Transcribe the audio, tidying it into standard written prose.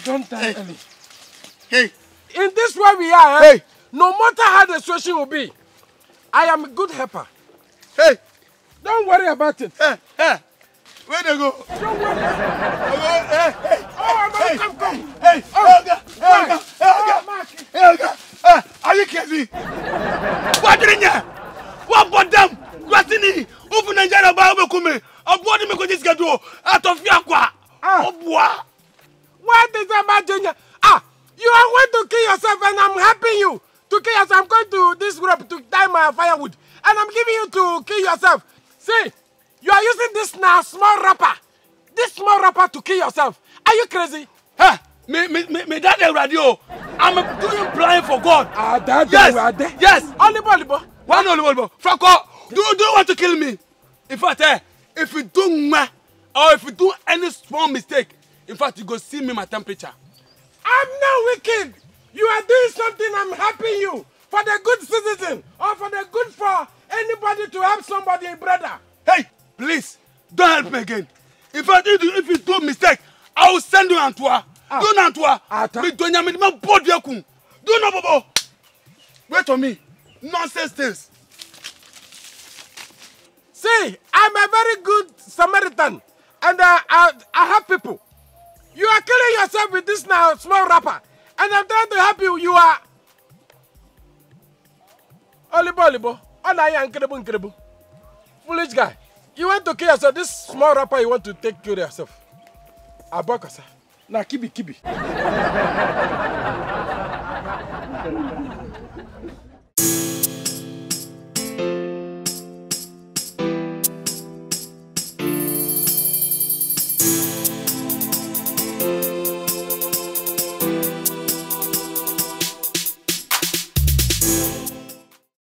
Don't die early. Hey. In this way we are, hey. No matter how the situation will be, I am a good helper. Hey. Don't worry about it. Hey. Hey. Where they go? Don't worry. Hey. Hey. Oh, come. Hey. Hey. Are you crazy? What did you? What about them? Grasini. Open and Jana Baba Kume. A body me this get out of Yakwa. Oh, boy. What is that, Junior? You are going to kill yourself and I'm helping you to kill yourself. I'm going to this rope to tie my firewood and I'm giving you to kill yourself. See, you are using this now small wrapper. This small wrapper to kill yourself. Are you crazy? Huh? Me daddy radio. I'm doing blind for God. Yes. Olibo. One Olibo. Franco, do you want to kill me? In fact, if you do or if you do any small mistake, in fact, you go see me my temperature. I'm not wicked. You are doing something. I'm helping you for the good citizen or for the good for anybody to help somebody, brother. Hey, please don't help me again. In fact, if you do mistake, I will send you Antwa. Do Antwa. Me don't me my body yakun. Do no bobo. Wait on me. Nonsense things. See, I'm a very good Samaritan, and I help people. You are killing yourself with this now small wrapper, and I'm trying to help you. You are Olibo. All I am incredible. Foolish guy. You want to kill yourself? This small rapper, you want to kill yourself? Abakasa. Now, kibi.